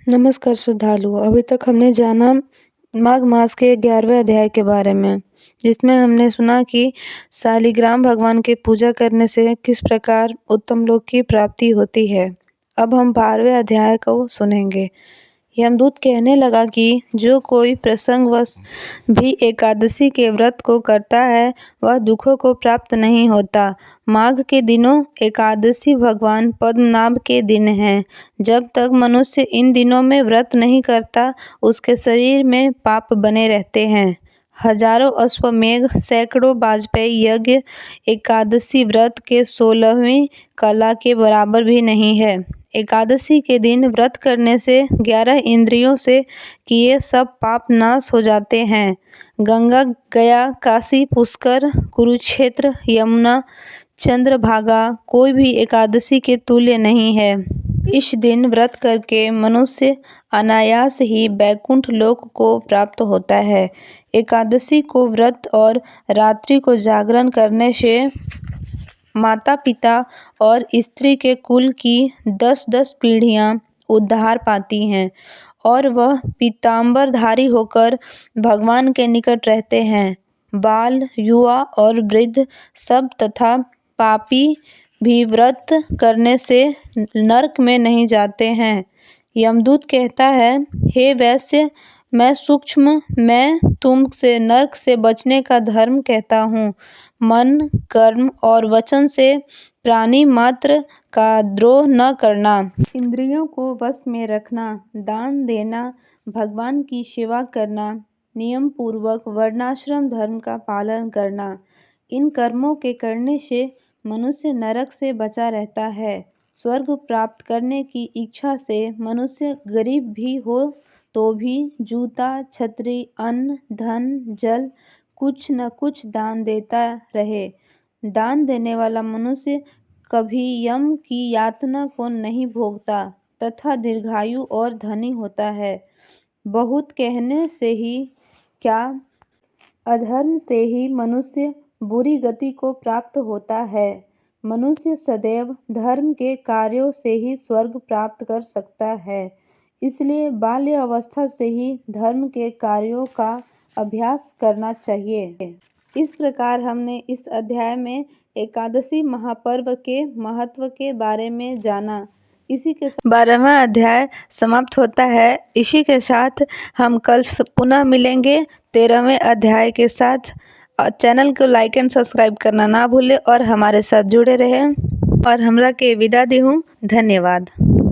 नमस्कार श्रद्धालुओं। अभी तक हमने जाना माघ मास के 11वें अध्याय के बारे में, जिसमें हमने सुना कि शालिग्राम भगवान की पूजा करने से किस प्रकार उत्तम लोक की प्राप्ति होती है। अब हम 12वें अध्याय को सुनेंगे। यमदूत कहने लगा कि जो कोई प्रसंगवश भी एकादशी के व्रत को करता है वह दुखों को प्राप्त नहीं होता। माघ के दिनों एकादशी भगवान पद्मनाभ के दिन हैं। जब तक मनुष्य इन दिनों में व्रत नहीं करता उसके शरीर में पाप बने रहते हैं। हजारों अश्वमेघ, सैकड़ों वाजपेयी यज्ञ एकादशी व्रत के 16वीं कला के बराबर भी नहीं है। एकादशी के दिन व्रत करने से 11 इंद्रियों से किए सब पाप नाश हो जाते हैं। गंगा, गया, काशी, पुष्कर, कुरुक्षेत्र, यमुना, चंद्रभागा कोई भी एकादशी के तुल्य नहीं है। इस दिन व्रत करके मनुष्य अनायास ही वैकुंठ लोक को प्राप्त होता है। एकादशी को व्रत और रात्रि को जागरण करने से माता पिता और स्त्री के कुल की 10-10 पीढ़ियां उद्धार पाती हैं और वह पीतांबरधारी होकर भगवान के निकट रहते हैं। बाल, युवा और वृद्ध सब तथा पापी भी व्रत करने से नरक में नहीं जाते हैं। यमदूत कहता है, हे वैश्य, मैं तुमसे नरक से बचने का धर्म कहता हूँ। मन, कर्म और वचन से प्राणी मात्र का द्रोह न करना, इंद्रियों को वश में रखना, दान देना, भगवान की सेवा करना, नियम पूर्वक वर्णाश्रम धर्म का पालन करना। इन कर्मों के करने से मनुष्य नरक से बचा रहता है। स्वर्ग प्राप्त करने की इच्छा से मनुष्य गरीब भी हो तो भी जूता, छतरी, अन्न, धन, जल कुछ न कुछ दान देता रहे। दान देने वाला मनुष्य कभी यम की यातना को नहीं भोगता तथा दीर्घायु और धनी होता है। बहुत कहने से ही क्या, अधर्म से ही मनुष्य बुरी गति को प्राप्त होता है। मनुष्य सदैव धर्म के कार्यों से ही स्वर्ग प्राप्त कर सकता है। इसलिए बाल्य अवस्था से ही धर्म के कार्यों का अभ्यास करना चाहिए। इस प्रकार हमने इस अध्याय में एकादशी महापर्व के महत्व के बारे में जाना। इसी के 12वां अध्याय समाप्त होता है। इसी के साथ हम कल पुनः मिलेंगे 13वें अध्याय के साथ। चैनल को लाइक एंड सब्सक्राइब करना ना भूलें और हमारे साथ जुड़े रहें। और हमरा के विदा दी हूँ। धन्यवाद।